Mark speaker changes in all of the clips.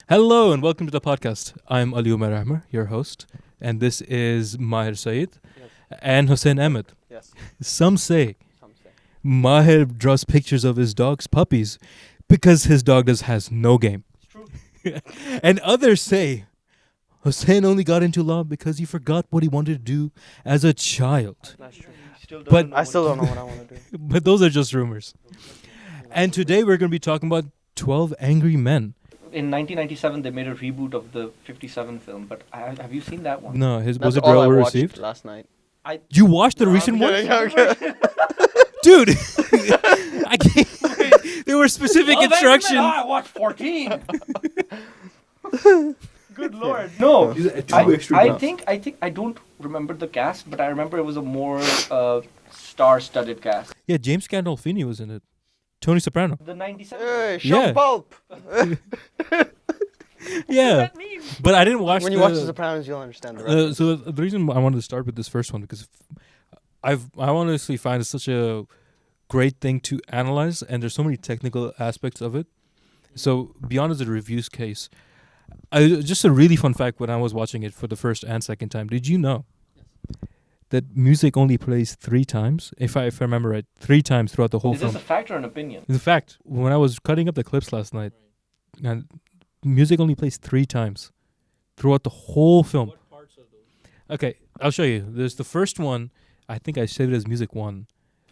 Speaker 1: Hello and welcome to the podcast. I'm Ali Umar Ahmer, your host, and this is Mahir Saeed and Hussain Ahmed.
Speaker 2: Yes.
Speaker 1: Some say
Speaker 2: Some say.
Speaker 1: Mahir draws pictures of his dog's puppies because his dog has no game.
Speaker 2: It's true.
Speaker 1: And others say Hussain only got into law because he forgot what he wanted to do as a child.
Speaker 2: That's true.
Speaker 1: But
Speaker 2: I still don't know what I want to do.
Speaker 1: But those are just rumors. And today we're going to be talking about 12 Angry Men.
Speaker 3: In 1997, they made a reboot of the 57 film, but have you seen that one?
Speaker 1: No, was
Speaker 2: That's
Speaker 1: it
Speaker 2: all
Speaker 1: well
Speaker 2: I watched
Speaker 1: received?
Speaker 2: last night.
Speaker 1: You watched the
Speaker 2: No,
Speaker 1: recent
Speaker 2: I'm
Speaker 1: one?
Speaker 2: kidding, I'm kidding.
Speaker 1: Dude, I can't. There were specific instructions.
Speaker 3: I watched 14. Good lord. No, I don't remember the cast, but I remember it was a more star-studded cast.
Speaker 1: Yeah, James Gandolfini was in it. Tony Soprano.
Speaker 3: The 97.
Speaker 2: Hey,
Speaker 1: Yeah.
Speaker 2: Shilm Pulp!
Speaker 1: Yeah, but I didn't watch
Speaker 2: When you watch The Sopranos, you'll understand the reference.
Speaker 1: So the reason I wanted to start with this first one because I honestly find it such a great thing to analyze, and there's so many technical aspects of it. So beyond as a reviews case, just a really fun fact when I was watching it for the first and second time. Did you know that music only plays 3 times? If I remember right, 3 times throughout the whole
Speaker 3: Is
Speaker 1: film.
Speaker 3: this a fact or an opinion?
Speaker 1: In fact, when I was cutting up the clips last night, and music only plays 3 times throughout the whole film.
Speaker 3: What parts are those?
Speaker 1: Okay, I'll show you. There's the first one. I think I saved it as music 1.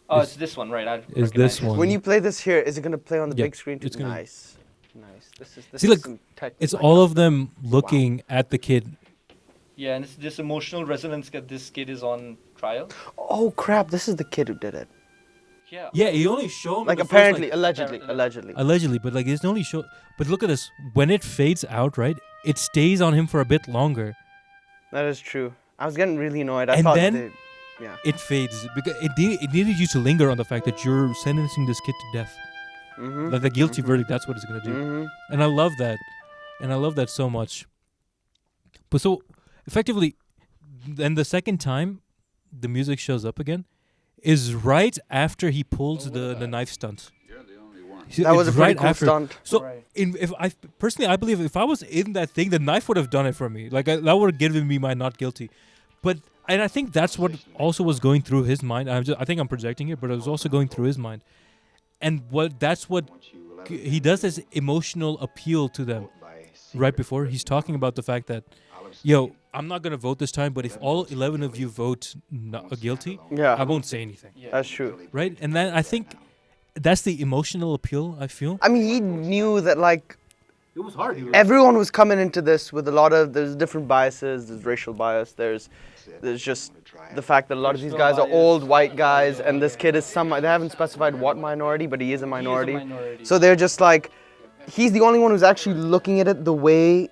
Speaker 3: Oh,
Speaker 1: Is-
Speaker 3: it's this one, right? I
Speaker 1: is
Speaker 3: recognize
Speaker 1: this
Speaker 3: it.
Speaker 1: one.
Speaker 2: When you play this here, is it going to play on the
Speaker 1: Yeah,
Speaker 2: big screen too?
Speaker 1: it's gonna-
Speaker 2: Nice. Nice. This
Speaker 1: See,
Speaker 2: is
Speaker 1: look,
Speaker 2: some tech.
Speaker 1: It's all of them looking at the kid.
Speaker 3: Yeah, and it's this emotional resonance that this kid is on trial.
Speaker 2: Oh, crap. This is the kid who did it.
Speaker 3: Yeah.
Speaker 1: Yeah, he only showed
Speaker 2: Like, apparently, allegedly.
Speaker 1: allegedly, but like it's only show. But look at this. When it fades out, right? It stays on him for a bit longer.
Speaker 2: That is true. I was getting really annoyed. I
Speaker 1: And
Speaker 2: thought
Speaker 1: then-
Speaker 2: yeah.
Speaker 1: It fades because it needed you to linger on the fact that you're sentencing this kid to death.
Speaker 2: Mm-hmm.
Speaker 1: Like the guilty verdict. That's what it's gonna do.
Speaker 2: Mm-hmm.
Speaker 1: And I love that. And I love that so much. But so, effectively, then the second time the music shows up again is right after he pulls the knife stunt.
Speaker 2: That was a
Speaker 1: It's
Speaker 2: pretty
Speaker 1: right
Speaker 2: cool
Speaker 1: after.
Speaker 2: stunt.
Speaker 1: So,
Speaker 3: Right.
Speaker 1: if I personally, I believe if I was in that thing, the knife would have done it for me. Like that would have given me my not guilty. And I think that's what also was going through his mind. I think I'm projecting it, but it was also going through his mind. And that's what he does this emotional appeal to them right before. He's talking about the fact that, yo, I'm not gonna vote this time, but if all 11 of you vote guilty, I
Speaker 2: Yeah,
Speaker 1: won't say anything,
Speaker 3: Yeah.
Speaker 2: that's true.
Speaker 1: right? And then I think that's the emotional appeal. I feel
Speaker 2: I mean, he knew that, like,
Speaker 3: It was hard.
Speaker 2: everyone was coming into this with a lot of, there's different biases, there's racial bias, there's just the fact that a lot of these guys are old white guys, and this kid is they haven't specified what minority, but he is a minority. So they're just like, he's the only one who's actually looking at it the way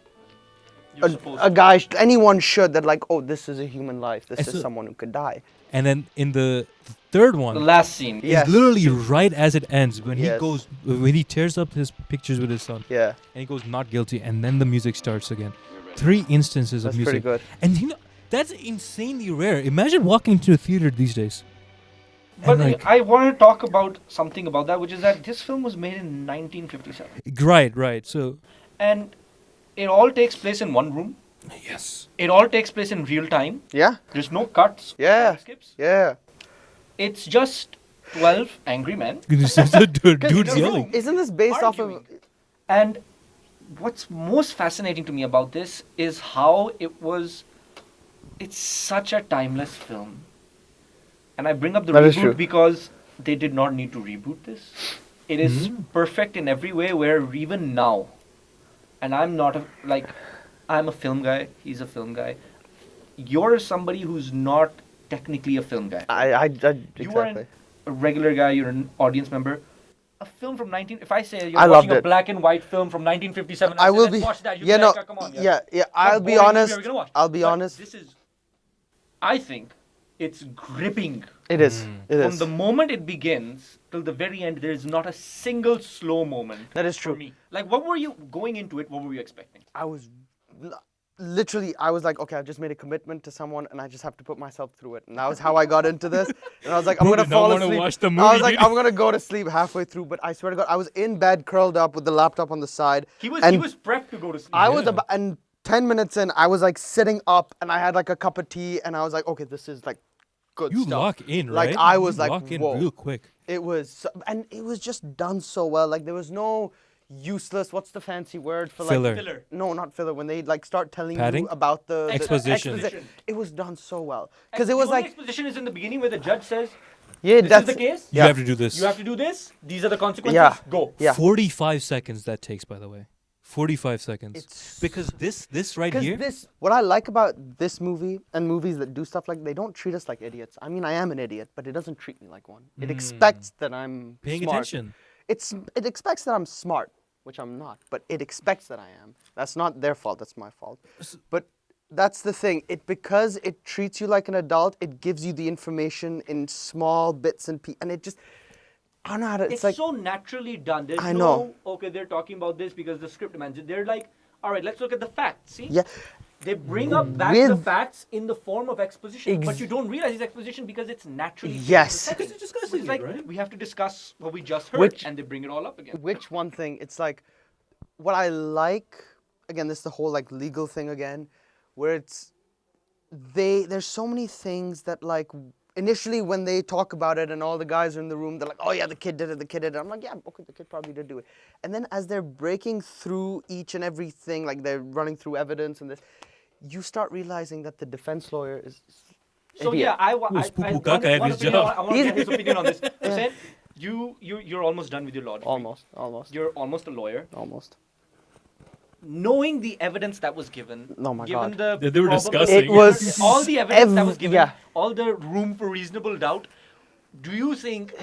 Speaker 2: a guy, anyone should, that like, oh, this is a human life, this
Speaker 1: And
Speaker 2: is
Speaker 1: so-
Speaker 2: someone who could die.
Speaker 1: and then in the third
Speaker 3: The
Speaker 1: one,
Speaker 3: last scene.
Speaker 2: Yeah.
Speaker 1: it's literally right as it ends when
Speaker 2: Yes.
Speaker 1: when he tears up his pictures with his son,
Speaker 2: Yeah,
Speaker 1: and he goes not guilty, and then the music starts again. 3 instances
Speaker 2: that's
Speaker 1: of music.
Speaker 2: pretty good.
Speaker 1: And you know, that's insanely rare. Imagine walking into a theater these days.
Speaker 3: But
Speaker 1: And like,
Speaker 3: I want to talk about something about that, which is that this film was made in 1957.
Speaker 1: right. So,
Speaker 3: And it all takes place in one room.
Speaker 1: yes.
Speaker 3: It all takes place in real time.
Speaker 2: Yeah,
Speaker 3: There's no cuts.
Speaker 2: Yeah.
Speaker 3: Time skips.
Speaker 2: yeah.
Speaker 3: It's just 12 angry men.
Speaker 1: Dude's yelling.
Speaker 2: Isn't this based off of?
Speaker 3: Arguing. And what's most fascinating to me about this is how it's such a timeless film. And I bring up the
Speaker 2: That is true.
Speaker 3: reboot because they did not need to reboot this. It is perfect in every way, where even now, and I'm a film guy, he's a film guy. You're somebody who's not technically a film guy.
Speaker 2: I
Speaker 3: You are
Speaker 2: exactly.
Speaker 3: a regular guy, you're an audience member. A film from if I say you're
Speaker 2: I
Speaker 3: watching
Speaker 2: loved
Speaker 3: a
Speaker 2: it.
Speaker 3: black and white film from 1957,
Speaker 2: I
Speaker 3: say,
Speaker 2: will
Speaker 3: "Let's
Speaker 2: be.
Speaker 3: watch that." You'd
Speaker 2: Yeah,
Speaker 3: be
Speaker 2: no.
Speaker 3: like, "Oh, come on,
Speaker 2: Yeah, yeah.
Speaker 3: What
Speaker 2: I'll be
Speaker 3: boring movie
Speaker 2: honest.
Speaker 3: are we gonna watch?"
Speaker 2: I'll be
Speaker 3: But
Speaker 2: honest.
Speaker 3: This is, I think, it's gripping.
Speaker 2: It is. It
Speaker 3: From
Speaker 2: is.
Speaker 3: the moment it begins till the very end, there is not a single slow moment.
Speaker 2: That is
Speaker 3: For
Speaker 2: true.
Speaker 3: me, like, what were you going into it? What were you expecting?
Speaker 2: I was literally, I was like, okay, I've just made a commitment to someone, and I just have to put myself through it. And that was how I got into this. And I was like, I'm
Speaker 1: Bro
Speaker 2: gonna
Speaker 1: did not
Speaker 2: fall
Speaker 1: wanna
Speaker 2: asleep.
Speaker 1: watch the
Speaker 2: I
Speaker 1: movie,
Speaker 2: was like,
Speaker 1: dude.
Speaker 2: I'm gonna go to sleep halfway through. But I swear to God, I was in bed, curled up with the laptop on the side.
Speaker 3: He was
Speaker 2: and
Speaker 3: prepped to go to sleep.
Speaker 2: I was
Speaker 1: Yeah.
Speaker 2: about, and 10 minutes in, I was like sitting up, and I had like a cup of tea, and I was like, okay, this is like good
Speaker 1: You
Speaker 2: stuff.
Speaker 1: lock in, right?
Speaker 2: Like I was
Speaker 1: You
Speaker 2: like,
Speaker 1: lock in
Speaker 2: whoa.
Speaker 1: real quick.
Speaker 2: It was, and it was just done so well. Like there was no useless. What's the fancy word for like
Speaker 1: Filler.
Speaker 3: Filler.
Speaker 2: No, not filler. When they like start telling
Speaker 1: Padding?
Speaker 2: you about the
Speaker 1: Exposition.
Speaker 2: It was done so well because it
Speaker 3: The
Speaker 2: was
Speaker 3: only
Speaker 2: like,
Speaker 3: exposition is in the beginning where the judge says,
Speaker 2: yeah,
Speaker 3: "This
Speaker 2: that's
Speaker 3: is the case.
Speaker 1: You
Speaker 2: Yeah.
Speaker 1: have to do this.
Speaker 3: You have to do this. These are the consequences.
Speaker 2: Yeah.
Speaker 3: Go."
Speaker 2: Yeah.
Speaker 1: 45 seconds that takes, by the way. 45 seconds.
Speaker 2: It's
Speaker 1: Because this right
Speaker 2: because
Speaker 1: here.
Speaker 2: this. What I like about this movie and movies that do stuff like they don't treat us like idiots. I mean, I am an idiot, but it doesn't treat me like one. It expects that I'm
Speaker 1: Paying
Speaker 2: smart.
Speaker 1: attention.
Speaker 2: It expects that I'm smart, which I'm not, but it expects that I am. That's not their fault, that's my fault. But that's the thing. Because it treats you like an adult, it gives you the information in small bits and pieces, and it just, I don't know how to,
Speaker 3: It's
Speaker 2: like,
Speaker 3: so naturally done. There's
Speaker 2: I
Speaker 3: no,
Speaker 2: know.
Speaker 3: okay, they're talking about this because the script demands it. They're like, all right, let's look at the facts. See?
Speaker 2: yeah,
Speaker 3: They bring up back the facts in the form of exposition, but you don't realize it's exposition because it's naturally.
Speaker 2: Yes.
Speaker 3: Because it's discussing it's like,
Speaker 1: right?
Speaker 3: we have to discuss what we just heard,
Speaker 2: Which-
Speaker 3: and they bring it all up again.
Speaker 2: which one thing, it's like, what I like, again, this is the whole like legal thing again, where it's, there's so many things that like, initially when they talk about it and all the guys are in the room, they're like, oh yeah, the kid did it. I'm like, yeah, okay, the kid probably did do it. And then as they're breaking through each and everything, like they're running through evidence and this, you start realizing that the defense lawyer is
Speaker 3: So
Speaker 2: idiot.
Speaker 3: yeah, I want
Speaker 1: Who's Pupu Kaka at his
Speaker 3: to
Speaker 1: job?
Speaker 3: get his opinion on this. Hussain, you're almost done with your law degree.
Speaker 2: Almost.
Speaker 3: You're almost a lawyer.
Speaker 2: Almost.
Speaker 3: Knowing the evidence that was given,
Speaker 2: Oh my
Speaker 3: given
Speaker 2: God.
Speaker 3: the
Speaker 1: That they were
Speaker 3: probable-
Speaker 1: discussing.
Speaker 2: It was
Speaker 3: all the evidence that was given,
Speaker 2: yeah.
Speaker 3: all the room for reasonable doubt. Do you think?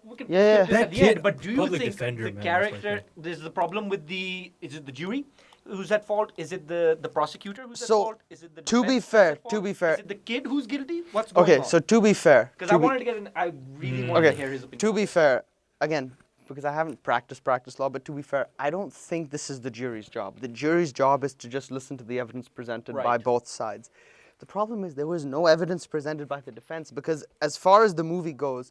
Speaker 3: We can
Speaker 2: Yeah,
Speaker 3: flip this
Speaker 1: That
Speaker 3: at the
Speaker 1: kid,
Speaker 3: end, but do you
Speaker 1: public
Speaker 3: think
Speaker 1: defender,
Speaker 3: the
Speaker 1: man, was
Speaker 3: character?
Speaker 1: like
Speaker 3: There's the problem with the. Is it the jury? Who's at fault? Is it the prosecutor who's at
Speaker 2: So,
Speaker 3: fault? Is it the
Speaker 2: to be
Speaker 3: defense who's
Speaker 2: fair,
Speaker 3: at fault?
Speaker 2: to be fair-
Speaker 3: is it the kid who's guilty? What's going
Speaker 2: Okay,
Speaker 3: on?
Speaker 2: so to be fair,
Speaker 3: Because I wanted to get I really wanted to hear his opinion.
Speaker 2: to be fair, again, because I haven't practiced law, but to be fair, I don't think this is the jury's job. The jury's job is to just listen to the evidence presented by
Speaker 3: Right.
Speaker 2: both sides. The problem is there was no evidence presented by the defense because as far as the movie goes,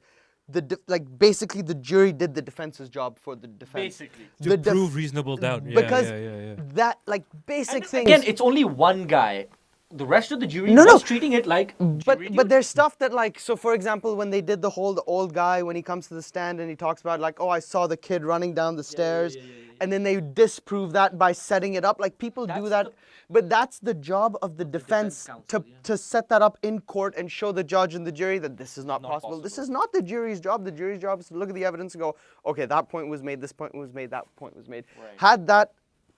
Speaker 2: basically the jury did the defense's job for the defense.
Speaker 3: Basically.
Speaker 1: To
Speaker 2: the def-
Speaker 1: prove reasonable doubt. Yeah,
Speaker 2: because
Speaker 1: yeah.
Speaker 2: that like basic
Speaker 3: And
Speaker 2: things.
Speaker 3: again, it's only one guy. The rest of the jury
Speaker 2: No,
Speaker 3: was
Speaker 2: no.
Speaker 3: treating it like.
Speaker 2: But
Speaker 3: jury
Speaker 2: but
Speaker 3: duty.
Speaker 2: there's stuff that like, so for example, when they did the old guy, when he comes to the stand and he talks about like, oh, I saw the kid running down the stairs, and then they disprove that by setting it up. Like people do
Speaker 3: That's
Speaker 2: that,
Speaker 3: the-
Speaker 2: but that's the job of the defense
Speaker 3: counsel,
Speaker 2: to set that up in court and show the judge and the jury that this is not possible. This
Speaker 3: possible.
Speaker 2: is not the jury's job. The jury's job is to look at the evidence and go, okay, that point was made, this point was made, that point was made.
Speaker 3: Right.
Speaker 2: Had that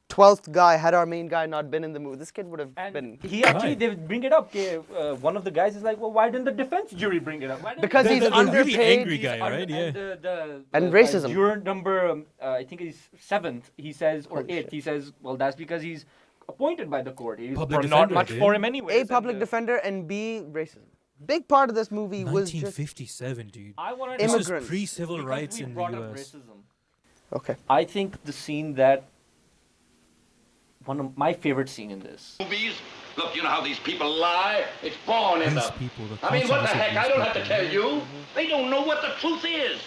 Speaker 2: 12th guy, had our main guy not been in the movie, this kid would have
Speaker 3: And
Speaker 2: been.
Speaker 3: he actually,
Speaker 1: Right.
Speaker 3: they bring it up. One of the guys is like, well, why didn't the defense jury bring it up? Why didn't
Speaker 2: Because
Speaker 1: The-
Speaker 2: he's
Speaker 1: the really
Speaker 2: underpaid.
Speaker 1: angry guy, right? Yeah.
Speaker 2: And racism.
Speaker 3: Juror number, I think he's 7th, he says, or
Speaker 2: Holy
Speaker 3: 8th,
Speaker 2: shit.
Speaker 3: he says, well, that's because he's appointed by the court. He's
Speaker 1: Public
Speaker 3: not
Speaker 1: defender,
Speaker 3: much
Speaker 1: dude.
Speaker 3: for him anyway.
Speaker 2: A, public defender, and B, racism. Big part of this movie was just
Speaker 1: 1957, dude.
Speaker 3: I wanted
Speaker 1: This is
Speaker 2: Immigrants.
Speaker 1: pre-civil
Speaker 3: because
Speaker 1: rights
Speaker 3: we
Speaker 1: in the
Speaker 3: brought up
Speaker 1: U.S.
Speaker 3: racism.
Speaker 2: okay.
Speaker 3: I think the scene that one of my favorite scene in this.
Speaker 4: Movies. Look, you know how these people lie? It's born in
Speaker 1: These
Speaker 4: them.
Speaker 1: people, the
Speaker 4: I mean, what the
Speaker 1: consequences of
Speaker 4: heck? I
Speaker 1: these
Speaker 4: don't have to
Speaker 1: people.
Speaker 4: tell you. They don't know what the truth is.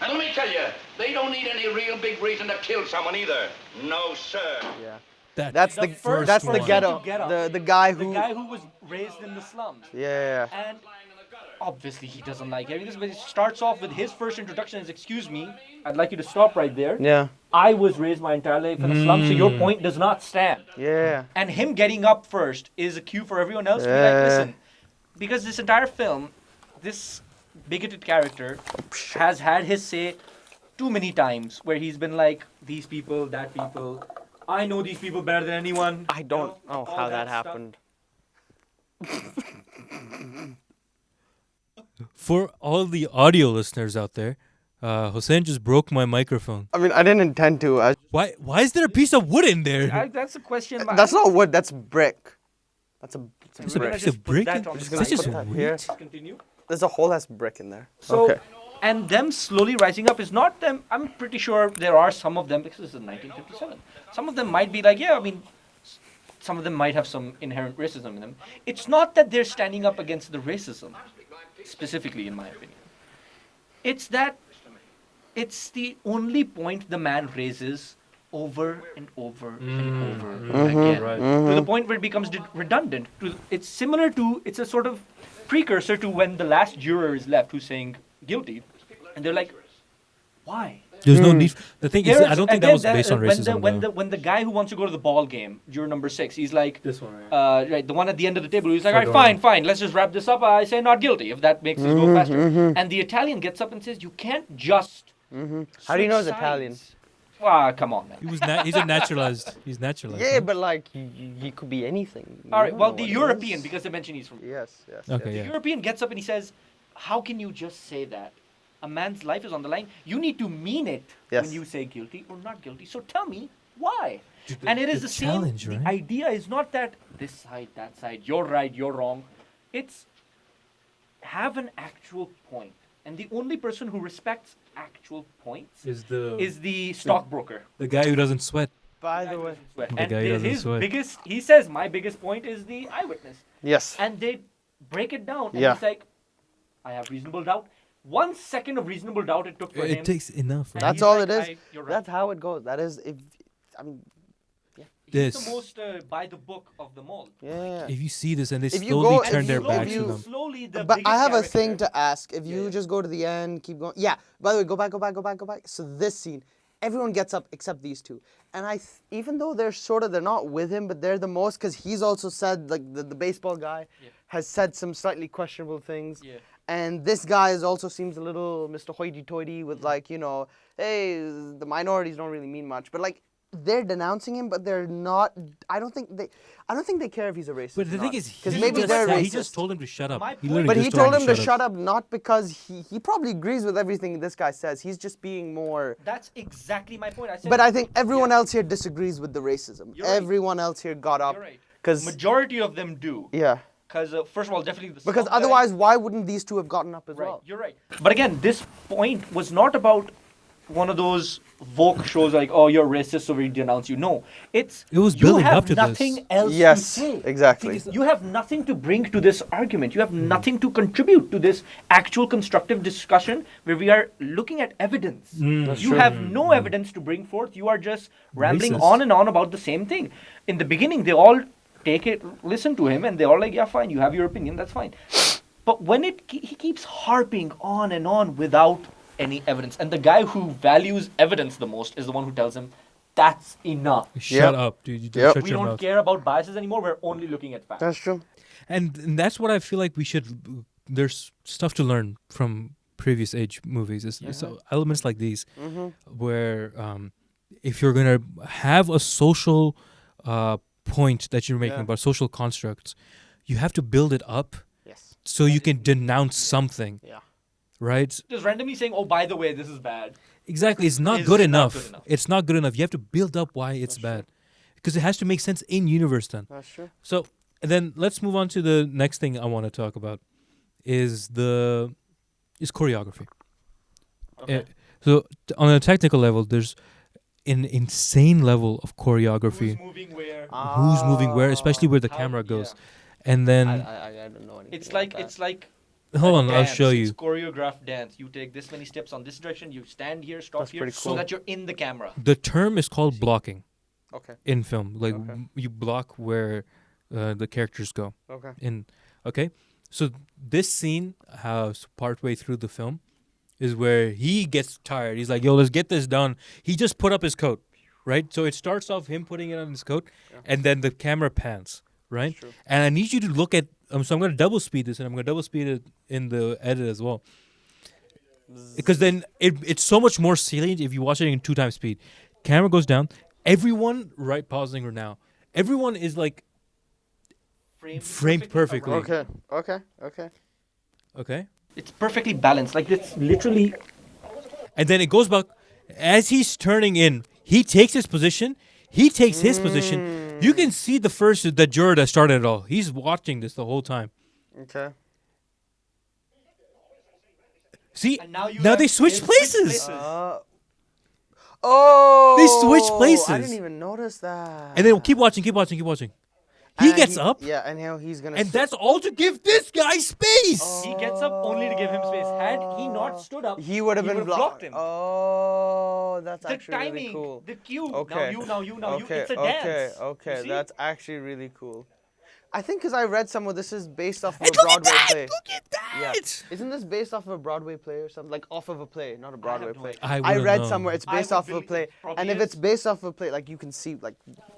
Speaker 4: And let me tell you, they don't need any real big reason to kill someone either. No, sir.
Speaker 2: Yeah.
Speaker 1: That
Speaker 2: That's
Speaker 3: The
Speaker 2: the
Speaker 3: first
Speaker 2: that's the
Speaker 1: one.
Speaker 2: ghetto.
Speaker 3: to get up.
Speaker 2: The guy who.
Speaker 3: was raised in the slums.
Speaker 2: Yeah.
Speaker 3: And obviously he doesn't like hearing this, but it starts off with his first introduction is, excuse me, I'd like you to stop right there.
Speaker 2: Yeah.
Speaker 3: I was raised my entire life in a slum, so your point does not stand.
Speaker 2: Yeah.
Speaker 3: And him getting up first is a cue for everyone else to be like,
Speaker 2: Yeah.
Speaker 3: listen, because this entire film, this bigoted character has had his say too many times where he's been like, these people, that people, I know these people better than anyone.
Speaker 2: I don't know
Speaker 3: all
Speaker 2: how that
Speaker 3: stuff.
Speaker 2: happened.
Speaker 1: For all the audio listeners out there, Hussain just broke my microphone.
Speaker 2: I mean, I didn't intend to.
Speaker 1: Why is there a piece of wood in there?
Speaker 3: That's a question.
Speaker 2: That's not wood. That's brick. That's a
Speaker 1: There's a
Speaker 2: brick.
Speaker 1: piece of brick in
Speaker 3: I'm
Speaker 1: this?
Speaker 3: just
Speaker 1: This
Speaker 3: gonna
Speaker 1: is
Speaker 2: put that here.
Speaker 1: wheat?
Speaker 3: Continue.
Speaker 2: There's a whole ass brick in there.
Speaker 3: So,
Speaker 2: okay.
Speaker 3: and them slowly rising up is not them. I'm pretty sure there are some of them, because this is 1957. Some of them might be like, yeah, I mean, some of them might have some inherent racism in them. It's not that they're standing up against the racism, specifically, in my opinion. It's that it's the only point the man raises over and over and over again.
Speaker 1: Right.
Speaker 3: To the point where it becomes redundant. It's similar to, it's a sort of precursor to when the last juror is left who's saying guilty. And they're like, why?
Speaker 1: There's no need. The thing is, I don't think
Speaker 3: and
Speaker 1: that
Speaker 3: then
Speaker 1: was based on racism.
Speaker 3: when the guy who wants to go to the ball game, juror number 6, he's like,
Speaker 1: This one, right?
Speaker 3: right, the one at the end of the table, he's like, all right, fine, let's just wrap this up. I say not guilty, if that makes us go faster. And the Italian gets up and says, you can't just.
Speaker 2: How do you know he's
Speaker 3: switch
Speaker 2: Italian?
Speaker 3: sides. Ah, come on, man.
Speaker 1: He's a naturalized. He's naturalized.
Speaker 2: Yeah,
Speaker 1: right?
Speaker 2: but like he could be anything.
Speaker 3: All right,
Speaker 2: You
Speaker 3: well,
Speaker 2: know
Speaker 3: the
Speaker 2: what it
Speaker 3: European,
Speaker 2: is.
Speaker 3: because they mention he's from.
Speaker 2: Yes.
Speaker 1: Okay,
Speaker 3: The
Speaker 1: yeah.
Speaker 3: European gets up and he says, how can you just say that? A man's life is on the line. You need to mean it
Speaker 2: Yes.
Speaker 3: when you say guilty or not guilty. So tell me why.
Speaker 1: Dude,
Speaker 3: And it is
Speaker 1: the
Speaker 3: the same.
Speaker 1: challenge,
Speaker 3: The
Speaker 1: right?
Speaker 3: idea is not that this side, that side, you're right, you're wrong. It's have an actual point. And the only person who respects actual points
Speaker 1: Is
Speaker 3: the stockbroker.
Speaker 1: the guy who doesn't sweat?
Speaker 2: By the way,
Speaker 3: Sweat.
Speaker 1: The
Speaker 3: And
Speaker 1: guy who doesn't
Speaker 3: his
Speaker 1: sweat.
Speaker 3: biggest, he says, my biggest point is the eyewitness.
Speaker 2: yes.
Speaker 3: And they break it down. And
Speaker 2: Yeah.
Speaker 3: he's like, I have reasonable doubt. 1 second of reasonable doubt it took for him.
Speaker 1: It takes enough.
Speaker 3: And
Speaker 1: Right?
Speaker 2: That's
Speaker 3: he's
Speaker 2: all
Speaker 3: like,
Speaker 2: it is.
Speaker 3: You're right.
Speaker 2: That's how it goes. That is if I mean
Speaker 3: He's
Speaker 1: This.
Speaker 3: the most by the book of them all.
Speaker 2: yeah.
Speaker 1: If you see this and they
Speaker 2: If you
Speaker 1: slowly
Speaker 2: go-
Speaker 1: turn
Speaker 2: if
Speaker 1: their
Speaker 2: you-
Speaker 1: backs
Speaker 2: if
Speaker 1: to
Speaker 2: you-
Speaker 1: them.
Speaker 3: Slowly, the
Speaker 2: But I
Speaker 3: biggest
Speaker 2: have a thing
Speaker 3: character-
Speaker 2: to ask. If you
Speaker 3: yeah.
Speaker 2: just go to the end, keep going. Yeah. By the way, go back. So this scene, everyone gets up except these two. And even though they're not with him, but they're the most, because he's also said, like the baseball guy
Speaker 3: Yeah.
Speaker 2: has said some slightly questionable things.
Speaker 3: Yeah.
Speaker 2: And this guy also seems a little Mr. Hoity-toity with like, hey, the minorities don't really mean much. But like, they're denouncing him, but they're not. I don't think they care if he's a racist.
Speaker 1: But the
Speaker 2: or
Speaker 1: thing
Speaker 2: not.
Speaker 1: is,
Speaker 2: because
Speaker 1: he
Speaker 2: maybe
Speaker 1: just
Speaker 2: they're
Speaker 1: said-
Speaker 2: racist.
Speaker 1: He just told him to shut up.
Speaker 3: My
Speaker 1: He
Speaker 3: point-
Speaker 1: literally
Speaker 2: But
Speaker 1: just
Speaker 2: he told him to
Speaker 1: shut
Speaker 2: shut up not because he probably agrees with everything this guy says. He's just being more.
Speaker 3: That's exactly my point. I said,
Speaker 2: But I think everyone
Speaker 3: Yeah.
Speaker 2: else here disagrees with the racism.
Speaker 3: You're right.
Speaker 2: Everyone else here got up.
Speaker 3: You're right.
Speaker 2: Because
Speaker 3: Majority of them do.
Speaker 2: yeah.
Speaker 3: Because first of all, definitely the
Speaker 2: Because
Speaker 3: South guy-
Speaker 2: otherwise, why wouldn't these two have gotten up as
Speaker 3: Right,
Speaker 2: well?
Speaker 3: you're right. But again, this point was not about one of those Vogue shows like, oh, you're racist, so we denounce you. No, it
Speaker 1: was building up to
Speaker 3: You have
Speaker 1: this.
Speaker 3: nothing else
Speaker 2: Yes,
Speaker 3: to say.
Speaker 2: exactly.
Speaker 3: You have nothing to bring to this argument. You have nothing to contribute to this actual constructive discussion where we are looking at evidence. You have no evidence to bring forth. You are just rambling
Speaker 1: Racist.
Speaker 3: on and on about the same thing. In the beginning, they all take it, listen to him, and they're all like, yeah, fine, you have your opinion, that's fine. But when he keeps harping on and on without any evidence, and the guy who values evidence the most is the one who tells him, that's enough.
Speaker 1: Shut
Speaker 2: Yep.
Speaker 1: up, dude. You
Speaker 2: Yep.
Speaker 1: shut
Speaker 3: We
Speaker 1: your
Speaker 3: don't
Speaker 1: mouth.
Speaker 3: care about biases anymore, we're only looking at facts.
Speaker 2: That's true.
Speaker 1: And that's what I feel like we should. There's stuff to learn from previous age movies. So elements like these, where if you're gonna have a social point that you're making
Speaker 2: Yeah.
Speaker 1: about social constructs, you have to build it up
Speaker 2: Yes.
Speaker 1: so you can denounce something,
Speaker 2: Yeah.
Speaker 1: right?
Speaker 3: Just randomly saying, oh, by the way, this is bad.
Speaker 1: Exactly. It's not
Speaker 3: Is
Speaker 1: good
Speaker 3: not
Speaker 1: enough.
Speaker 3: good enough.
Speaker 1: It's not good enough. You have to build up why it's bad, because it has to make sense in universe then.
Speaker 2: That's true.
Speaker 1: So, and then let's move on to the next thing I want to talk about is choreography.
Speaker 3: Okay.
Speaker 1: On a technical level, there's an insane level of choreography.
Speaker 3: Who's moving where?
Speaker 1: Who's moving where, especially where the
Speaker 3: How-
Speaker 1: camera goes.
Speaker 3: yeah.
Speaker 1: And then
Speaker 2: I don't know anything.
Speaker 3: It's like
Speaker 1: hold
Speaker 3: a
Speaker 1: on, I'll
Speaker 3: dance.
Speaker 1: show you.
Speaker 3: It's choreographed dance. You take this many steps on this direction. You stand here, stop
Speaker 2: That's
Speaker 3: here,
Speaker 2: pretty
Speaker 3: so
Speaker 2: cool.
Speaker 3: that you're in the camera.
Speaker 1: The term is called blocking
Speaker 2: Okay.
Speaker 1: in film. Like
Speaker 2: Okay.
Speaker 1: you block where the characters go.
Speaker 2: Okay.
Speaker 1: Okay, so this scene, partway through the film, is where he gets tired. He's like, "Yo, let's get this done." He just put up his coat, right? So it starts off him putting it on his coat, and then the camera pans, right?
Speaker 2: True.
Speaker 1: And I need you to look at. So I'm going to double speed this, and I'm going to double speed it in the edit as well, because then it's so much more salient if you watch it in 2x speed. Camera goes down. Everyone, right, pausing right now. Everyone is like framed perfectly.
Speaker 2: Okay. Okay. Okay.
Speaker 1: Okay.
Speaker 3: It's perfectly balanced. Like it's literally.
Speaker 1: And then it goes back. As he's turning in, he takes his position. He takes his position. You can see the juror that started it all. He's watching this the whole time.
Speaker 2: Okay.
Speaker 3: And
Speaker 1: See,
Speaker 3: now
Speaker 1: they switch places.
Speaker 2: Oh.
Speaker 1: They switch places.
Speaker 2: I didn't even notice that.
Speaker 1: And then keep watching. He
Speaker 2: And
Speaker 1: gets up,
Speaker 2: Yeah, and now he's gonna.
Speaker 1: and that's all to give this guy space.
Speaker 3: He gets up only to give him space. Had he not stood up,
Speaker 2: He would have been
Speaker 3: blocked him.
Speaker 2: Oh, that's
Speaker 3: The
Speaker 2: actually
Speaker 3: timing,
Speaker 2: really cool.
Speaker 3: the cue.
Speaker 2: Okay.
Speaker 3: Now you.
Speaker 2: Okay,
Speaker 3: It's a
Speaker 2: okay,
Speaker 3: dance.
Speaker 2: okay.
Speaker 3: You see?
Speaker 2: That's actually really cool. I think because I read somewhere this is based off of
Speaker 1: And
Speaker 2: a
Speaker 1: look at
Speaker 2: Broadway
Speaker 1: that!
Speaker 2: play.
Speaker 1: Look at that!
Speaker 2: Yeah. Isn't this based off of a Broadway play or something? Like off of a play, not a Broadway
Speaker 3: no
Speaker 2: play.
Speaker 3: idea.
Speaker 1: I
Speaker 2: I
Speaker 1: wouldn't
Speaker 2: read
Speaker 1: know.
Speaker 2: somewhere it's
Speaker 3: I
Speaker 2: based
Speaker 3: would
Speaker 2: off of a
Speaker 3: believe
Speaker 2: play.
Speaker 3: it probably
Speaker 2: And if
Speaker 3: is.
Speaker 2: it's based off of a play, like you can see, like,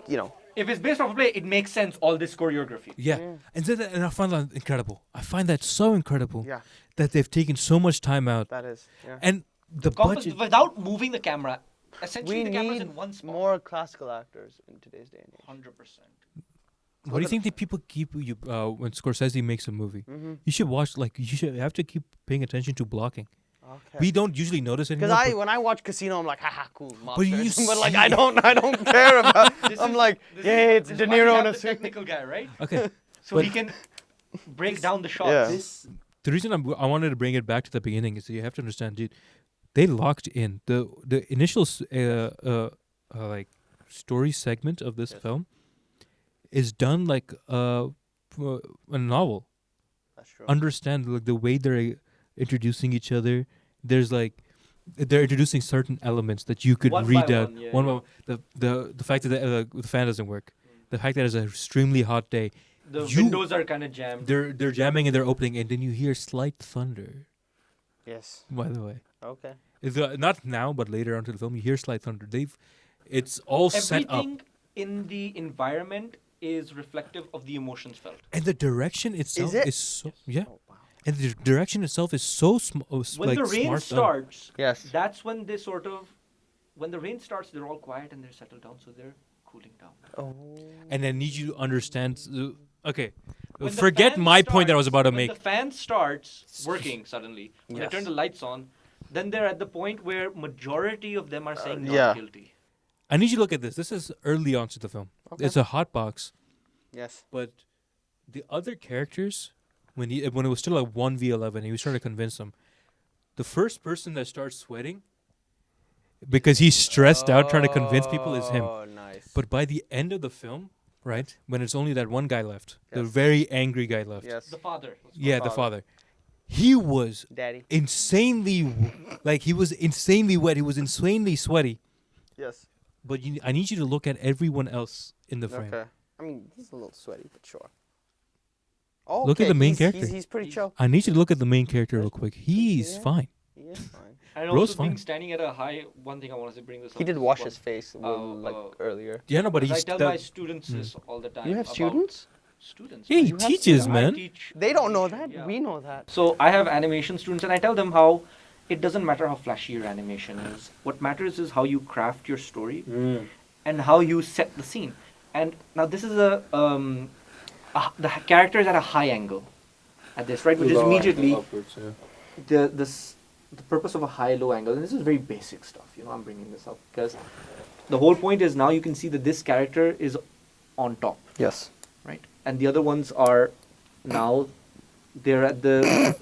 Speaker 2: you know.
Speaker 3: If it's based off a play, it makes sense. All this choreography.
Speaker 1: Yeah. And I find that incredible. I find that so incredible.
Speaker 2: Yeah.
Speaker 1: That they've taken so much time out.
Speaker 2: That is. Yeah.
Speaker 1: And the budget.
Speaker 3: Without moving the camera. Essentially,
Speaker 2: We
Speaker 3: the camera's
Speaker 2: need
Speaker 3: in one spot.
Speaker 2: more classical actors in today's day and age.
Speaker 3: 100%.
Speaker 1: What do you think that people keep you when Scorsese makes a movie?
Speaker 2: Mm-hmm.
Speaker 1: You should watch you have to keep paying attention to blocking.
Speaker 2: Okay.
Speaker 1: We don't usually notice anymore.
Speaker 2: Because
Speaker 1: but
Speaker 2: when I watch Casino, I'm like, haha, cool,
Speaker 1: But you
Speaker 2: mobsters. But like,
Speaker 1: see-
Speaker 2: I don't care about. I'm like, yeah, it's
Speaker 3: This
Speaker 2: De
Speaker 3: is why we
Speaker 2: Niro
Speaker 3: have
Speaker 2: in a
Speaker 3: the
Speaker 2: suit.
Speaker 3: technical guy, right?
Speaker 1: okay,
Speaker 3: So
Speaker 1: But-
Speaker 3: he can break down the shots.
Speaker 2: Yeah.
Speaker 1: the reason I wanted to bring it back to the beginning is that you have to understand, dude. They locked in the initial like story segment of this film is done like a novel.
Speaker 2: That's true.
Speaker 1: Understand like the way they're introducing each other. There's like they're introducing certain elements that you could
Speaker 3: One
Speaker 1: read
Speaker 3: by
Speaker 1: out.
Speaker 3: one, yeah,
Speaker 1: One
Speaker 3: yeah.
Speaker 1: by the fact that the fan doesn't work, the fact that it's an extremely hot day.
Speaker 3: The
Speaker 1: You-
Speaker 3: windows are kind of jammed.
Speaker 1: They're jamming and they're opening, and then you hear slight thunder.
Speaker 2: Yes.
Speaker 1: By the way,
Speaker 2: Okay.
Speaker 1: it's, not now, but later on to the film, you hear slight thunder. It's all set up,
Speaker 3: Everything in the environment is reflective of the emotions felt.
Speaker 1: and the direction itself
Speaker 2: it?
Speaker 1: is so yeah,
Speaker 2: Oh wow.
Speaker 1: and the direction itself is so
Speaker 3: When
Speaker 1: like
Speaker 3: the rain
Speaker 1: smart done.
Speaker 3: starts,
Speaker 2: Yes.
Speaker 3: that's when they sort of, when the rain starts, they're all quiet and they're settled down, so they're cooling down.
Speaker 2: Oh.
Speaker 1: And I need you to understand. Okay,
Speaker 3: When the
Speaker 1: forget
Speaker 3: fan
Speaker 1: my point that I was about to
Speaker 3: when
Speaker 1: make.
Speaker 3: the fan starts working suddenly, when they
Speaker 2: Yes.
Speaker 3: turn the lights on, then they're at the point where majority of them are saying not
Speaker 2: yeah.
Speaker 3: guilty.
Speaker 1: I need you to look at this. This is early on to the film.
Speaker 2: Okay.
Speaker 1: It's a hot box,
Speaker 2: Yes.
Speaker 1: but the other characters, when it was still like 1v11, he was trying to convince them. The first person that starts sweating, because he's stressed out trying to convince people, is him.
Speaker 2: Oh, nice.
Speaker 1: But by the end of the film, right, when it's only that one guy left, the
Speaker 2: Yes.
Speaker 1: very angry guy left.
Speaker 2: Yes.
Speaker 3: The father.
Speaker 1: Yeah, the father. He was
Speaker 2: Daddy.
Speaker 1: insanely, like he was insanely wet. He was insanely sweaty.
Speaker 2: Yes.
Speaker 1: But I need you to look at everyone else in the frame.
Speaker 2: Okay. I mean, he's a little sweaty, but sure. Oh,
Speaker 1: Look at the main
Speaker 2: he's,
Speaker 1: character.
Speaker 2: He's pretty chill.
Speaker 1: I need you to look at the main character real quick. He's
Speaker 2: Yeah.
Speaker 1: fine.
Speaker 2: He is fine.
Speaker 3: And
Speaker 1: Bro's
Speaker 3: also being
Speaker 1: fine.
Speaker 3: standing at a high, one thing I want to bring this up.
Speaker 2: He did
Speaker 3: is
Speaker 2: wash
Speaker 3: one-
Speaker 2: his face
Speaker 3: Oh,
Speaker 2: earlier.
Speaker 1: Yeah, no, but
Speaker 3: As I
Speaker 1: he's
Speaker 3: tell my students this all the time.
Speaker 2: You have
Speaker 3: about
Speaker 2: students?
Speaker 3: Students.
Speaker 1: Yeah, he
Speaker 3: You have
Speaker 1: teaches,
Speaker 3: students. I
Speaker 1: man.
Speaker 3: teach
Speaker 2: They don't know that.
Speaker 3: animation, yeah.
Speaker 2: We know that.
Speaker 3: So I have animation students, and I tell them how it doesn't matter how flashy your animation is. What matters is how you craft your story and how you set the scene. And now this is the character is at a high angle at this, right? Which is immediately the purpose of a high-low angle. And this is very basic stuff. You know, I'm bringing this up because the whole point is now you can see that this character is on top,
Speaker 2: Yes.
Speaker 3: right? And the other ones are now they're at the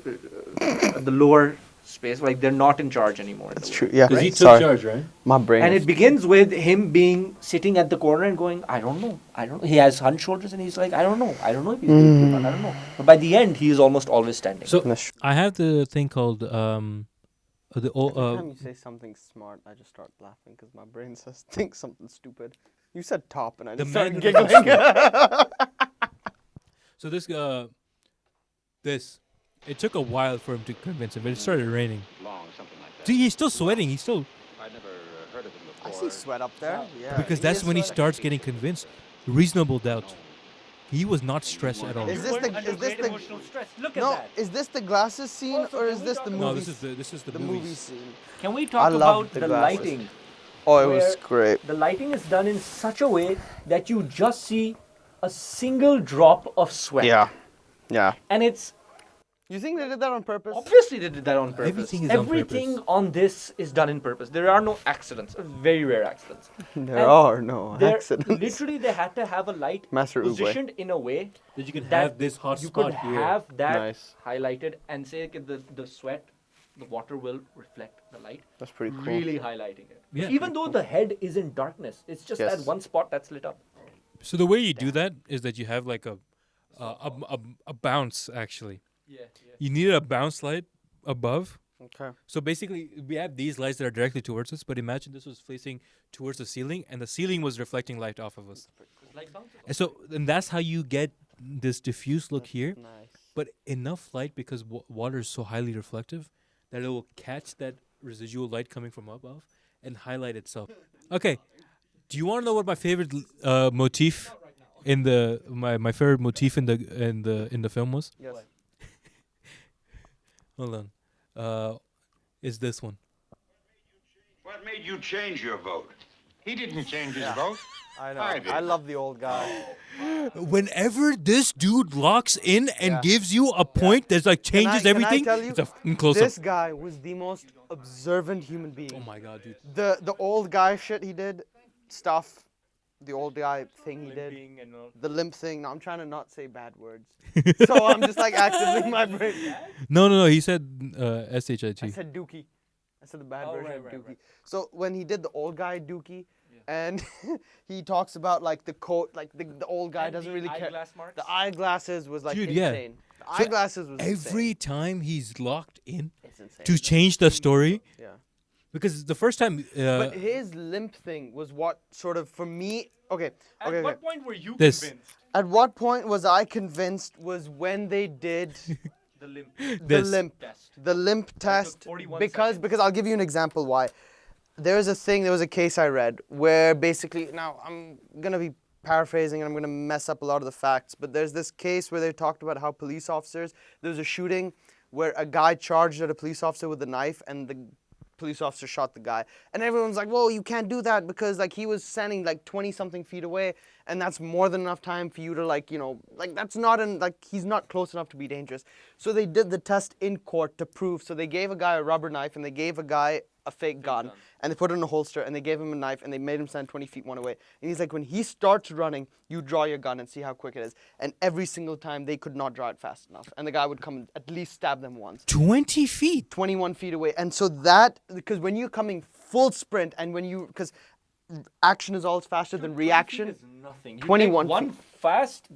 Speaker 3: lower space, like they're not in charge anymore. in
Speaker 2: That's
Speaker 3: the
Speaker 2: true.
Speaker 3: way.
Speaker 2: Yeah.
Speaker 1: Because he
Speaker 2: Right.
Speaker 1: took
Speaker 2: Sorry.
Speaker 1: charge, right?
Speaker 2: My brain.
Speaker 3: And
Speaker 2: is-
Speaker 3: it begins with him being sitting at the corner and going, I don't know. He has hunched shoulders and he's like, I don't know if he's doing it, I don't know. But by the end, he is almost always standing.
Speaker 1: So
Speaker 2: That's true.
Speaker 1: I have the thing called the
Speaker 2: Every time you say something smart, I just start laughing because my brain says think something stupid. You said top, and I
Speaker 1: The
Speaker 2: just started
Speaker 1: man-
Speaker 2: giggling.
Speaker 1: so this it took a while for him to convince him, but it started raining.
Speaker 4: Long, something like that.
Speaker 1: See, he's still sweating. He's still
Speaker 4: I never heard of him
Speaker 2: I
Speaker 4: before.
Speaker 2: see sweat up there. Yeah.
Speaker 1: because
Speaker 2: he
Speaker 1: that's
Speaker 2: is
Speaker 1: when he
Speaker 2: sweating.
Speaker 1: starts getting convinced. Reasonable doubt. He was not stressed at all.
Speaker 2: Is this the- is this the-
Speaker 3: emotional stress? Look
Speaker 2: No,
Speaker 3: at that.
Speaker 2: is this the glasses scene
Speaker 3: Also,
Speaker 2: or
Speaker 3: can
Speaker 2: is
Speaker 3: we
Speaker 2: this
Speaker 3: talk
Speaker 2: the
Speaker 3: about-
Speaker 2: movie?
Speaker 1: No, this is the
Speaker 2: the movie
Speaker 1: movies.
Speaker 2: scene.
Speaker 3: Can we
Speaker 2: I
Speaker 3: talk
Speaker 2: love
Speaker 3: about
Speaker 2: the
Speaker 3: the
Speaker 2: glasses.
Speaker 3: lighting?
Speaker 2: Oh, it was
Speaker 3: Where-
Speaker 2: great.
Speaker 3: The lighting is done in such a way that you just see a single drop of sweat.
Speaker 2: Yeah. Yeah.
Speaker 3: And it's
Speaker 2: You think they did that on purpose?
Speaker 3: obviously they did that on purpose.
Speaker 1: Everything is on
Speaker 3: Everything
Speaker 1: purpose.
Speaker 3: on this is done in purpose. There are no accidents. Very rare accidents.
Speaker 2: There
Speaker 3: And
Speaker 2: are no
Speaker 3: There-
Speaker 2: accidents.
Speaker 3: Literally, they had to have a light
Speaker 2: Master Uguay.
Speaker 3: positioned in a way
Speaker 1: That you can
Speaker 3: that
Speaker 1: have this hot
Speaker 3: you
Speaker 1: spot
Speaker 3: could
Speaker 1: here.
Speaker 3: have that
Speaker 2: Nice.
Speaker 3: highlighted and say okay, the sweat, the water will reflect the light,
Speaker 2: That's pretty cool.
Speaker 3: really highlighting it.
Speaker 1: Yeah.
Speaker 3: Even though the head is in darkness, it's just
Speaker 2: Yes.
Speaker 3: that one spot that's lit up.
Speaker 1: So the way you do that is that you have like a bounce actually.
Speaker 3: Yeah.
Speaker 1: You needed a bounce light above.
Speaker 2: Okay.
Speaker 1: So basically, we have these lights that are directly towards us, but imagine this was facing towards the ceiling, and the ceiling was reflecting light off of us. And that's how you get this diffuse look here,
Speaker 2: Nice.
Speaker 1: but enough light because water is so highly reflective that it will catch that residual light coming from above and highlight itself. Okay, do you want to know what my favorite motif in my favorite motif in the film was?
Speaker 2: Yes.
Speaker 1: Hold on. Is this one.
Speaker 4: What made you change your vote?
Speaker 5: He didn't change his vote.
Speaker 2: I know.
Speaker 5: I did.
Speaker 2: I love the old guy.
Speaker 1: Whenever this dude locks in and
Speaker 2: Yeah.
Speaker 1: gives you a point that's like changes
Speaker 2: Can I
Speaker 1: everything,
Speaker 2: tell you,
Speaker 1: it's a fucking close up.
Speaker 2: this guy was the most observant human being.
Speaker 1: Oh my god, dude.
Speaker 2: The old guy shit he did, stuff, the old guy thing he did, the limp thing. No, I'm trying to not say bad words. So I'm just like actively my brain.
Speaker 1: No. He said shit.
Speaker 2: I said dookie. I said the bad version of
Speaker 3: right,
Speaker 2: dookie.
Speaker 3: right.
Speaker 2: So when he did the old guy dookie, and he talks about like the coat, like the old guy doesn't really care. The eyeglasses was like
Speaker 1: Dude, yeah.
Speaker 2: insane. The
Speaker 1: So
Speaker 2: eyeglasses was
Speaker 1: Every
Speaker 2: insane.
Speaker 1: time he's locked in
Speaker 2: It's insane.
Speaker 1: to change the story,
Speaker 2: Yeah.
Speaker 1: because the first time
Speaker 2: But his limp thing was what sort of for me. Okay. Okay.
Speaker 3: At what
Speaker 2: okay.
Speaker 3: point were you
Speaker 1: This.
Speaker 3: convinced?
Speaker 2: At what point was I convinced was when they did
Speaker 3: The limp.
Speaker 2: the
Speaker 1: This.
Speaker 2: limp
Speaker 3: Test.
Speaker 2: the limp test
Speaker 3: 41
Speaker 2: because
Speaker 3: seconds.
Speaker 2: I'll give you an example why. There was a case I read where basically, now I'm gonna be paraphrasing and I'm gonna mess up a lot of the facts, but there's this case where they talked about how police officers, there was a shooting where a guy charged at a police officer with a knife and the police officer shot the guy. And everyone's like, whoa, you can't do that because like he was standing like 20 something feet away and that's more than enough time for you to like, you know, like that's not he's not close enough to be dangerous. So they did the test in court to prove. So they gave a guy a rubber knife and they gave a guy a fake gun and they put it in a holster and they gave him a knife and they made him stand 20 feet one away. And he's like, when he starts running, you draw your gun and see how quick it is. And every single time they could not draw it fast enough. And the guy would come and at least stab them once.
Speaker 1: 20 feet.
Speaker 2: 21 feet away. And so that, because when you're coming full sprint and because action is always faster than reaction.
Speaker 3: Is nothing. You
Speaker 2: 21
Speaker 3: take one
Speaker 2: feet.
Speaker 3: fast.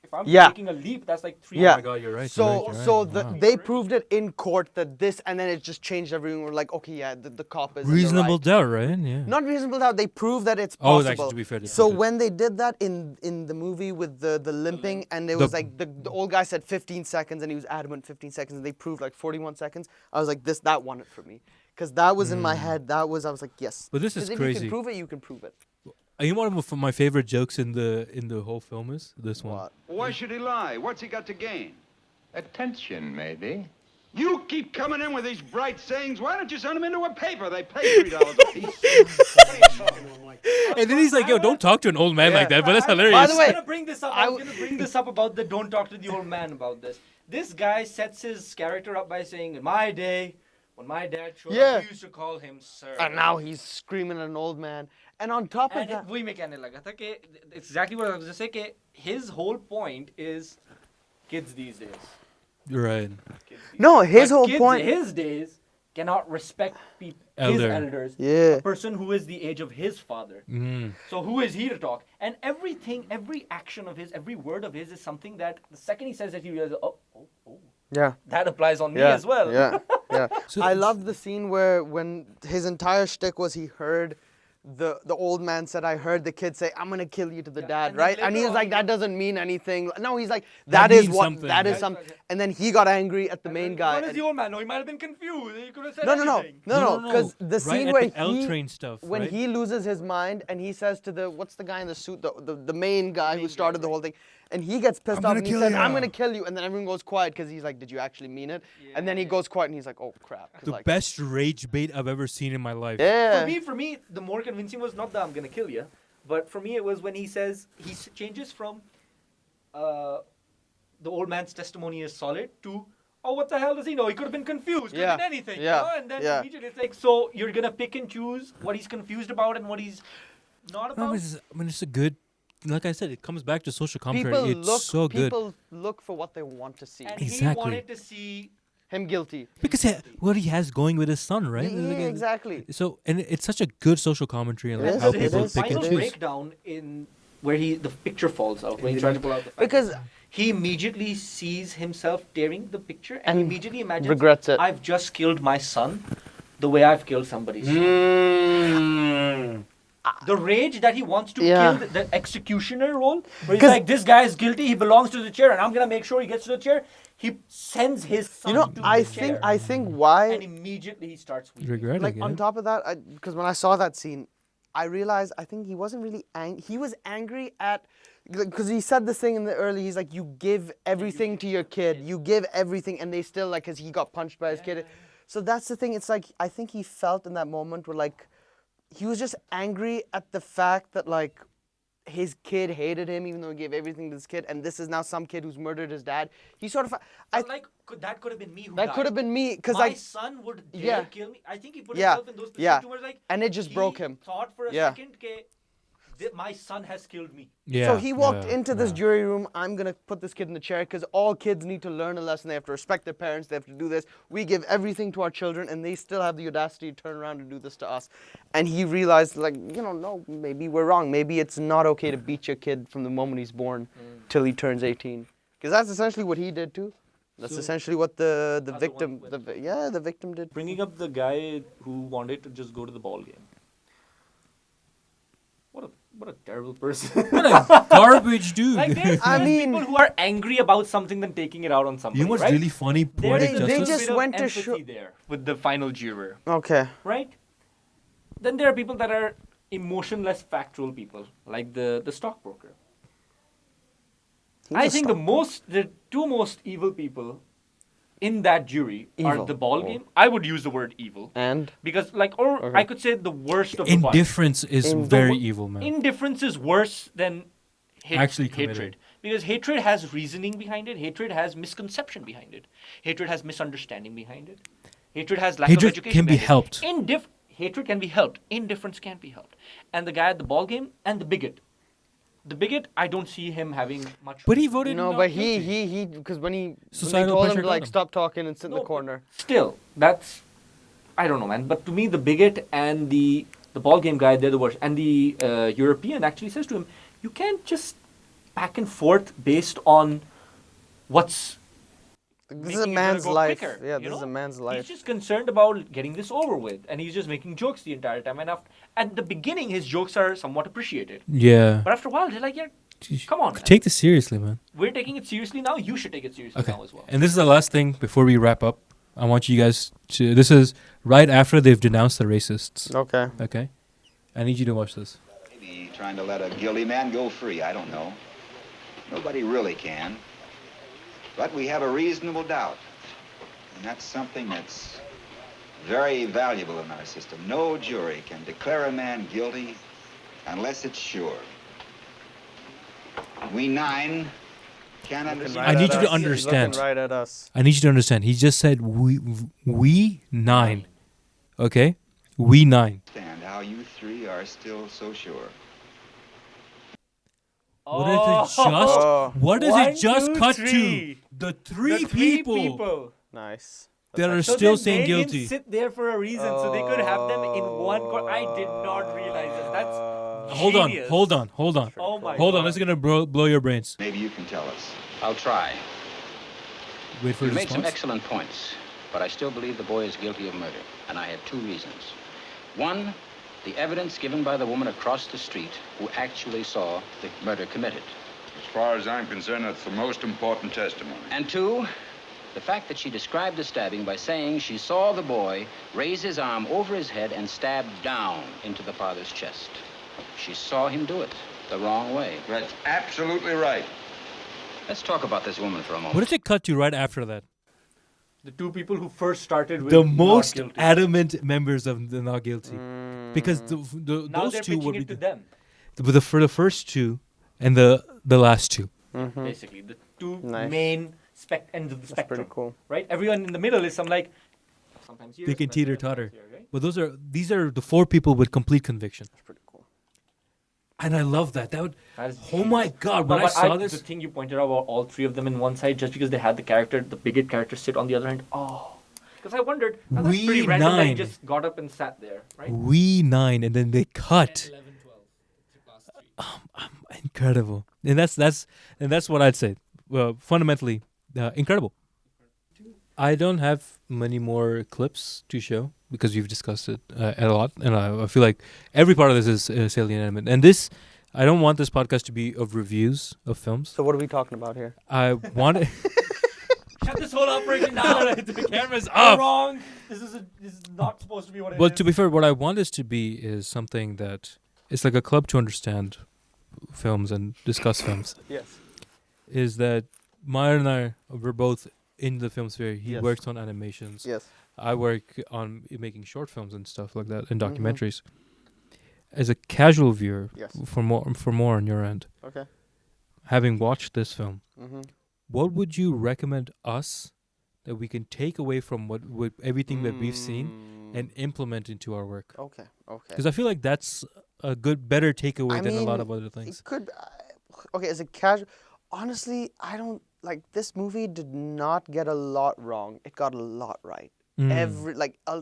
Speaker 3: If I'm
Speaker 2: Yeah.
Speaker 3: taking a leap, that's like 3.
Speaker 2: Yeah.
Speaker 1: Oh my god, you're right.
Speaker 2: So
Speaker 1: you're right. Wow.
Speaker 2: they proved it in court that this, and then it just changed everyone. We're like, okay, yeah, the cop is in the
Speaker 1: Reasonable
Speaker 2: right.
Speaker 1: doubt, right? Yeah.
Speaker 2: Not reasonable doubt. They proved that it's
Speaker 1: Oh,
Speaker 2: possible.
Speaker 1: actually, to be fair, they
Speaker 2: so
Speaker 1: proved it.
Speaker 2: when they did that in the movie with the limping, and it was like the old guy said 15 seconds, and he was adamant 15 seconds, and they proved like 41 seconds. I was like, that won it for me, because that was in my head. I was like, yes.
Speaker 1: But this is
Speaker 2: 'Cause if
Speaker 1: crazy.
Speaker 2: you can prove it, you can prove it.
Speaker 1: You know one of my favorite jokes in the whole film is this one.
Speaker 2: What?
Speaker 4: Why should he lie? What's he got to gain?
Speaker 5: Attention, maybe.
Speaker 4: You keep coming in with these bright sayings. Why don't you send them into a paper? They pay $3 a piece.
Speaker 1: And then he's like, "Yo, don't talk to an old man like that." But that's hilarious.
Speaker 2: By the way,
Speaker 3: I was gonna bring this up. I was gonna bring this up about the don't talk to the old man about this. This guy sets his character up by saying, "In my day, when my dad showed
Speaker 2: Yeah.
Speaker 3: up, we used to call him sir."
Speaker 2: And now he's screaming at an old man. And on top of
Speaker 3: And
Speaker 2: that,
Speaker 3: वही मैं कहने लगा था कि it's exactly what I was gonna say कि his whole point is kids these days.
Speaker 1: You're right.
Speaker 2: no, his
Speaker 3: But
Speaker 2: whole
Speaker 3: kids
Speaker 2: point.
Speaker 3: his days cannot respect his
Speaker 1: Elder.
Speaker 3: elders.
Speaker 2: Yeah.
Speaker 3: A person who is the age of his father.
Speaker 1: Mm.
Speaker 3: So who is he to talk? And everything, every action of his, every word of his is something that the second he says it, you realize, oh,
Speaker 2: Yeah.
Speaker 3: that applies on me
Speaker 2: Yeah.
Speaker 3: as well.
Speaker 2: Yeah. Yeah.
Speaker 1: So
Speaker 2: I
Speaker 1: it's-
Speaker 2: loved the scene where when his entire shtick was he heard the old man said, I heard the kid say, I'm gonna kill you to the dad,
Speaker 3: and then
Speaker 2: right? And he
Speaker 3: later
Speaker 2: was like,
Speaker 3: on-
Speaker 2: that doesn't mean anything. No, he's like,
Speaker 1: That
Speaker 2: that is
Speaker 1: means
Speaker 2: what
Speaker 1: something.
Speaker 2: that is
Speaker 1: Right.
Speaker 2: something. And then he got angry at the main guy.
Speaker 3: What is
Speaker 2: and-
Speaker 3: the old man? No, he might have been confused. He could have said
Speaker 2: no,
Speaker 3: anything.
Speaker 2: no, because the
Speaker 1: Right
Speaker 2: scene
Speaker 1: at
Speaker 2: where
Speaker 1: the L
Speaker 2: he
Speaker 1: train stuff,
Speaker 2: when
Speaker 1: right?
Speaker 2: he loses his mind and he says to what's the guy in the suit, the main guy who started the whole thing, and he gets pissed off and he says, I'm gonna kill you, and then everyone goes quiet because he's like, did you actually mean it? And then he goes quiet and he's like, oh crap. 'cause
Speaker 1: The
Speaker 2: like,
Speaker 1: best rage bait I've ever seen in my life.
Speaker 2: Yeah.
Speaker 3: For me, the more convincing was not that I'm gonna kill you, but for me it was when he says changes from the old man's testimony is solid to oh what the hell does he know? He could have been confused. Could
Speaker 2: Yeah.
Speaker 3: have been anything.
Speaker 2: Yeah.
Speaker 3: You know? And then
Speaker 2: Yeah.
Speaker 3: immediately it's like so you're gonna pick and choose what he's confused about and what he's not
Speaker 1: No,
Speaker 3: about.
Speaker 1: it's a good. Like I said, it comes back to social commentary.
Speaker 2: People
Speaker 1: It's so good
Speaker 2: people look for what they want to see.
Speaker 3: And
Speaker 1: Exactly.
Speaker 3: he wanted to see
Speaker 2: Him guilty.
Speaker 1: because what he has going with his son, right?
Speaker 2: Yeah,
Speaker 1: Like,
Speaker 2: exactly.
Speaker 1: So and it's such a good social commentary and
Speaker 2: It
Speaker 1: like
Speaker 2: is,
Speaker 1: how
Speaker 2: it
Speaker 3: his
Speaker 1: people
Speaker 2: is,
Speaker 1: pick
Speaker 2: it
Speaker 1: and
Speaker 3: final
Speaker 2: is.
Speaker 1: choose.
Speaker 3: breakdown in where the picture falls out when he tries to pull out the
Speaker 2: Because
Speaker 3: he immediately sees himself tearing the picture and immediately imagines
Speaker 2: regrets it.
Speaker 3: I've just killed my son the way I've killed somebody's son. The rage that he wants to kill the executioner role, where he's like, this guy is guilty, he belongs to the chair, and I'm gonna make sure he gets to the chair. He sends his son to the chair.
Speaker 2: I think why.
Speaker 3: And immediately he starts weeping.
Speaker 1: Regret
Speaker 2: Like
Speaker 1: it.
Speaker 2: on top of that, because when I saw that scene, I realized I think he wasn't really angry. He was angry at, because he said this thing in the early. He's like, you give everything to your kid, you give everything, and they still like, because he got punched by his kid. So that's the thing. It's like I think he felt in that moment where like he was just angry at the fact that like his kid hated him, even though he gave everything to this kid, and this is now some kid who's murdered his dad. He sort of,
Speaker 3: that could have been me who
Speaker 2: that
Speaker 3: died.
Speaker 2: could have been me, because
Speaker 3: my son would dare kill me. I think he put himself in those positions where like,
Speaker 2: and it just broke him.
Speaker 3: Thought for a second, my son has killed me.
Speaker 1: Yeah.
Speaker 2: So he walked into this jury room. I'm gonna put this kid in the chair because all kids need to learn a lesson. They have to respect their parents. They have to do this. We give everything to our children, and they still have the audacity to turn around and do this to us. And he realized, like, no, maybe we're wrong. Maybe it's not okay to beat your kid from the moment he's born till he turns 18, because that's essentially what he did too. That's essentially what the victim, the victim did.
Speaker 3: Bringing up the guy who wanted to just go to the ball game. What a terrible person.
Speaker 1: What a garbage dude.
Speaker 3: Like there's people who are angry about something than taking it out on somebody.
Speaker 1: You know what's
Speaker 3: right?
Speaker 1: really funny? Poetic
Speaker 3: There's
Speaker 1: justice.
Speaker 2: They just went to
Speaker 3: show there with the final juror.
Speaker 2: Okay.
Speaker 3: Right? Then there are people that are emotionless, factual people, like the stockbroker. I think the two most evil people in that jury are the ball game. I would use the word evil.
Speaker 2: And?
Speaker 3: Because I could say the worst of the bunch.
Speaker 1: Indifference is very evil, man.
Speaker 3: Indifference is worse than
Speaker 1: Actually
Speaker 3: hatred. Because hatred has reasoning behind it. Hatred has misconception behind it. Hatred has misunderstanding behind it. Hatred has lack of education.
Speaker 1: Hatred can be helped.
Speaker 3: Hatred can be helped. Indifference can't be helped. And the guy at the ball game and the bigot. The bigot, I don't see him having much.
Speaker 1: But he voted.
Speaker 2: No, but he because when they
Speaker 1: Societal
Speaker 2: told him
Speaker 1: pressure
Speaker 2: to like
Speaker 1: got him.
Speaker 2: stop talking and sit in the corner.
Speaker 3: Still, that's, I don't know, man. But to me, the bigot and the ball game guy, they're the worst. And the European actually says to him, you can't just back and forth based on what's.
Speaker 2: This is a man's life.
Speaker 3: Quicker,
Speaker 2: Yeah, this is a man's life.
Speaker 3: He's just concerned about getting this over with, and he's just making jokes the entire time. And at the beginning, his jokes are somewhat appreciated.
Speaker 1: Yeah.
Speaker 3: But after a while, they're like, come on, man.
Speaker 1: Take this seriously, man.
Speaker 3: We're taking it seriously now. You should take it seriously now as well.
Speaker 1: And this is the last thing before we wrap up. I want you guys to. This is right after they've denounced the racists.
Speaker 2: Okay.
Speaker 1: Okay. I need you to watch this.
Speaker 6: Maybe trying to let a guilty man go free. I don't know. Nobody really can. But we have a reasonable doubt. And that's something that's very valuable in our system. No jury can declare a man guilty unless it's sure. We 9 can't understand.
Speaker 1: I need you to understand.
Speaker 2: Right at us.
Speaker 1: I need you to understand. He just said we 9. Okay? We 9.
Speaker 6: Understand how you 3 are still so sure.
Speaker 1: What does it just cut
Speaker 3: three.
Speaker 1: to? The three people
Speaker 2: Nice.
Speaker 1: that are
Speaker 3: So
Speaker 1: still
Speaker 3: then
Speaker 1: saying
Speaker 3: they
Speaker 1: guilty.
Speaker 3: didn't sit there for a reason, so they could have them in one court. I did not realize that. That's
Speaker 1: Hold on.
Speaker 3: genius.
Speaker 1: Hold on.
Speaker 3: Oh my
Speaker 1: Hold on.
Speaker 3: God.
Speaker 1: This is gonna blow your brains.
Speaker 6: Maybe you can tell us.
Speaker 5: I'll try.
Speaker 1: Wait for
Speaker 5: You
Speaker 1: his
Speaker 5: made some
Speaker 1: response.
Speaker 5: excellent points, but I still believe the boy is guilty of murder, and I have 2 reasons. One, the evidence given by the woman across the street who actually saw the murder committed.
Speaker 7: As far as I'm concerned, that's the most important testimony.
Speaker 5: And 2, the fact that she described the stabbing by saying she saw the boy raise his arm over his head and stab down into the father's chest. She saw him do it the wrong way.
Speaker 7: That's absolutely right.
Speaker 5: Let's talk about this woman for a moment.
Speaker 1: What does it cut to right after that?
Speaker 3: The 2 people who first started with
Speaker 1: The
Speaker 3: not
Speaker 1: most
Speaker 3: guilty.
Speaker 1: adamant members of the not guilty, because
Speaker 3: Now
Speaker 1: those
Speaker 3: they're
Speaker 1: 2
Speaker 3: pitching
Speaker 1: would
Speaker 3: it
Speaker 1: be
Speaker 3: to them.
Speaker 1: for the first 2 and the last 2.
Speaker 3: Basically, the 2
Speaker 2: Nice.
Speaker 3: main ends of the spectrum.
Speaker 2: Pretty cool.
Speaker 3: Right? Everyone in the middle is sometimes here,
Speaker 1: They can
Speaker 3: sometimes here,
Speaker 1: teeter-totter.
Speaker 3: sometimes here, right?
Speaker 1: But these are the 4 people with complete conviction.
Speaker 2: That's pretty cool.
Speaker 1: And I love that. That would.
Speaker 3: That is
Speaker 1: Oh my God! When
Speaker 3: No,
Speaker 1: I
Speaker 3: but
Speaker 1: saw
Speaker 3: the
Speaker 1: this,
Speaker 3: thing you pointed out about all 3 of them in one side, just because they had the bigot character sit on the other end. Oh, because I wondered. That's
Speaker 1: We
Speaker 3: pretty random that he
Speaker 1: 9.
Speaker 3: just got up and sat there, right?
Speaker 1: we 9, and then they cut. incredible, and that's what I'd say. Well, fundamentally, incredible. I don't have many more clips to show because we've discussed it a lot, and I feel like every part of this is salient element. And this, I don't want this podcast to be of reviews of films.
Speaker 2: So what are we talking about here?
Speaker 1: I want.
Speaker 3: Shut this whole operation down.
Speaker 1: The camera's
Speaker 3: You're
Speaker 1: off.
Speaker 3: wrong. This is not supposed to be what it is.
Speaker 1: Well, to be fair, what I want this to be is something that it's like a club to understand films and discuss films.
Speaker 2: Yes.
Speaker 1: Is that Mahir and I we're both in the film sphere. He
Speaker 2: Yes.
Speaker 1: works on animations.
Speaker 2: Yes.
Speaker 1: I work on making short films and stuff like that and
Speaker 2: Mhm.
Speaker 1: documentaries. As a casual viewer,
Speaker 2: Yes.
Speaker 1: for more on your end,
Speaker 2: Okay.
Speaker 1: having watched this film,
Speaker 2: Mm-hmm.
Speaker 1: what would you recommend us that we can take away from what everything that we've seen and implement into our work?
Speaker 2: Okay. Okay.
Speaker 1: Because I feel like that's a better takeaway
Speaker 2: I
Speaker 1: than a lot
Speaker 2: mean,
Speaker 1: of other things.
Speaker 2: It could. Okay, as a casual, honestly, I don't like this movie. Did not get a lot wrong. It got a lot right.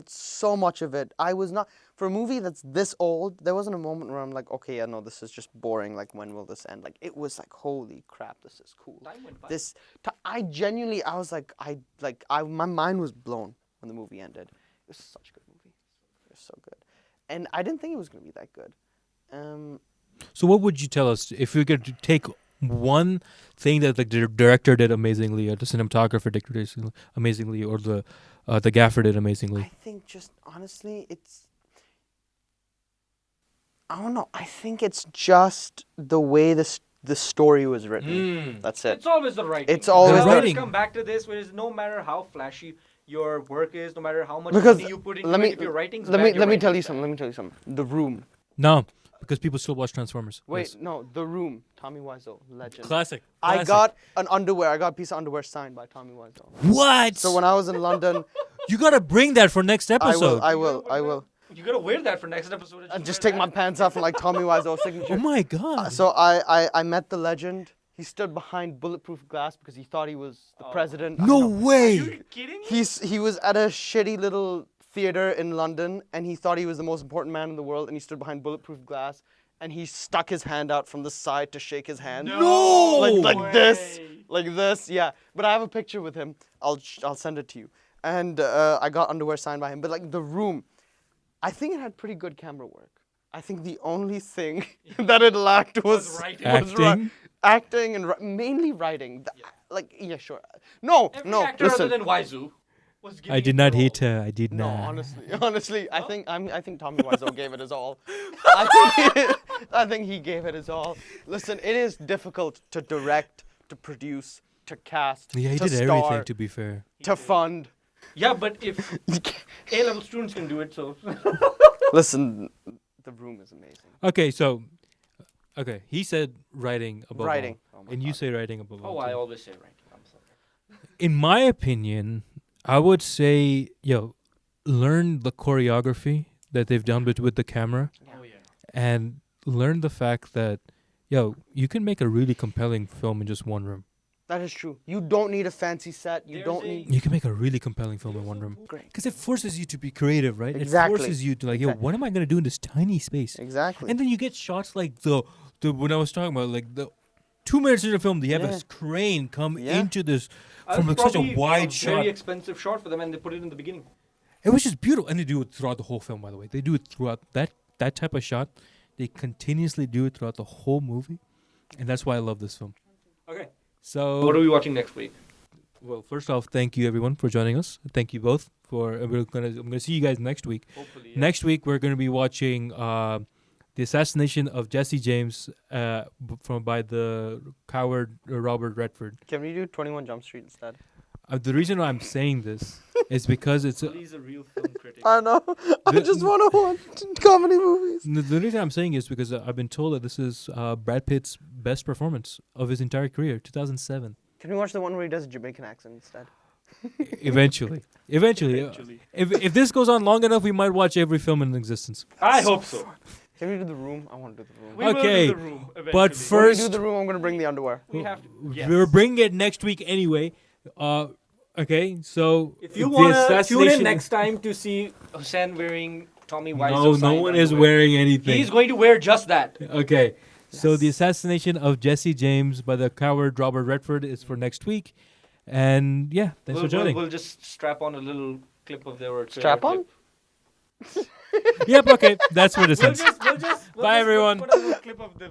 Speaker 2: So much of it. I was not for a movie that's this old. There wasn't a moment where I'm like, okay, yeah, no, this is just boring. Like, when will this end? Like, it was like, holy crap, this is cool.
Speaker 3: Time went by.
Speaker 2: I genuinely, I was like, my mind was blown when the movie ended. It was such a good movie. It was so good, and I didn't think it was gonna be that good.
Speaker 1: So what would you tell us if we could take one thing that like the director did amazingly, or the cinematographer did amazingly, or the gaffer did amazingly?
Speaker 2: I think just honestly, I don't know. I think it's just the way the story was written. That's it.
Speaker 3: It's always the writing.
Speaker 2: It's always
Speaker 1: the
Speaker 3: I always
Speaker 1: writing.
Speaker 3: come back to this, where no matter how flashy your work is, no matter how much
Speaker 2: Because
Speaker 3: money you put into
Speaker 2: let me
Speaker 3: it, if your writing's
Speaker 2: let
Speaker 3: bad,
Speaker 2: me
Speaker 3: your
Speaker 2: let me
Speaker 3: writing's
Speaker 2: tell you
Speaker 3: bad.
Speaker 2: something. Let me tell you something. The Room.
Speaker 1: No, because people still watch Transformers.
Speaker 2: Wait,
Speaker 1: Yes.
Speaker 2: no, The Room. Tommy Wiseau, legend.
Speaker 1: Classic.
Speaker 2: I got an underwear. I got a piece of underwear signed by Tommy Wiseau.
Speaker 1: What?
Speaker 2: So when I was in London,
Speaker 1: You gotta bring that for next episode.
Speaker 2: I will.
Speaker 3: You gotta wear that for next episode.
Speaker 2: And just take my pants off and like Tommy Wiseau's signature.
Speaker 1: Oh my god.
Speaker 2: So I met the legend. He stood behind bulletproof glass because he thought he was the president. I
Speaker 1: No
Speaker 2: know.
Speaker 1: way.
Speaker 3: You kidding me?
Speaker 2: He was at a shitty little theater in London and he thought he was the most important man in the world and he stood behind bulletproof glass and he stuck his hand out from the side to shake his hand.
Speaker 1: No
Speaker 2: Like this, yeah. But I have a picture with him. I'll send it to you. And I got underwear signed by him. But like The Room, I think it had pretty good camera work. I think the only thing that it lacked was
Speaker 3: writing.
Speaker 1: Acting?
Speaker 2: Acting and mainly writing. Like, yeah, sure. No,
Speaker 3: Every
Speaker 2: no,
Speaker 3: actor
Speaker 2: listen.
Speaker 3: other than Wiseau was giving
Speaker 1: I did
Speaker 3: it
Speaker 1: not
Speaker 3: their
Speaker 1: hate
Speaker 3: all.
Speaker 1: her. I did
Speaker 2: No,
Speaker 1: not.
Speaker 2: honestly, I think Tommy Wiseau gave it his all. I think he gave it his all. Listen, it is difficult to direct, to produce, to cast,
Speaker 1: Yeah, he
Speaker 2: to
Speaker 1: did
Speaker 2: star,
Speaker 1: everything. To be fair.
Speaker 2: to fund.
Speaker 3: Yeah, but if A-level students can do it, so
Speaker 2: Listen, The Room is amazing.
Speaker 1: Okay, so, he said writing above
Speaker 2: Writing.
Speaker 1: all,
Speaker 2: Oh my
Speaker 1: and you
Speaker 2: God.
Speaker 1: say writing above all.
Speaker 3: I
Speaker 1: too.
Speaker 3: always say writing. I'm sorry.
Speaker 1: In my opinion, I would say, learn the choreography that they've done with the camera,
Speaker 3: Oh yeah.
Speaker 1: and learn the fact that, you can make a really compelling film in just one room.
Speaker 2: That is true. You don't need a fancy set. You
Speaker 3: There's
Speaker 2: don't
Speaker 3: a-
Speaker 2: need.
Speaker 1: You can make a really compelling film in one room.
Speaker 2: Great.
Speaker 1: Because it forces you to be creative, right?
Speaker 2: Exactly.
Speaker 1: It forces you to like,
Speaker 2: Exactly.
Speaker 1: what am I gonna do in this tiny space?
Speaker 2: Exactly.
Speaker 1: And then you get shots like the when I was talking about like the 2 minutes into the film, they have
Speaker 2: Yeah.
Speaker 1: a crane come
Speaker 2: Yeah.
Speaker 1: into this
Speaker 3: That
Speaker 1: from
Speaker 3: was
Speaker 1: like such a
Speaker 3: probably
Speaker 1: wide shot.
Speaker 3: Very expensive shot for them, and they put it in the beginning.
Speaker 1: It was just beautiful, and they do it throughout the whole film. By the way, they do it throughout that type of shot. They continuously do it throughout the whole movie, and that's why I love this film.
Speaker 3: Okay.
Speaker 1: So,
Speaker 3: What are we watching next week?
Speaker 1: well, first off, thank you everyone for joining us. Thank you both for. I'm gonna see you guys next week.
Speaker 3: Hopefully.
Speaker 1: Next week we're gonna be watching the Assassination of Jesse James by the coward Robert Redford.
Speaker 2: Can we do 21 Jump Street instead?
Speaker 1: The reason why I'm saying this is because it's
Speaker 3: He's a real film critic.
Speaker 2: I know. I
Speaker 1: The-
Speaker 2: just want to watch comedy movies.
Speaker 1: the reason I'm saying is because I've been told that this is Brad Pitt's best performance of his entire career, 2007.
Speaker 2: Can we watch the one where he does a Jamaican accent instead?
Speaker 1: Eventually. If this goes on long enough, we might watch every film in existence.
Speaker 3: I hope so.
Speaker 2: Can we do The Room? I want to do The Room.
Speaker 3: We will
Speaker 1: Okay,
Speaker 3: do the room eventually.
Speaker 1: but
Speaker 2: When we
Speaker 1: first,
Speaker 2: do The Room, I'm going to bring the underwear.
Speaker 3: we have to. Yes.
Speaker 1: we're bringing it next week anyway. Okay, so
Speaker 3: If you
Speaker 1: the
Speaker 3: want to tune in
Speaker 1: assassination-
Speaker 3: next time to see Hussain wearing Tommy Wiseau
Speaker 1: no
Speaker 3: signed
Speaker 1: one is
Speaker 3: underwear,
Speaker 1: wearing anything.
Speaker 3: He's going to wear just that.
Speaker 1: Okay, So the assassination of Jesse James by the coward Robert Redford is for next week. And yeah, thanks for joining.
Speaker 3: We'll just strap on a little clip of their
Speaker 2: Strap on?
Speaker 1: Yep, okay. That's what it says.
Speaker 3: We'll just
Speaker 1: Bye, everyone.
Speaker 3: put a little clip of the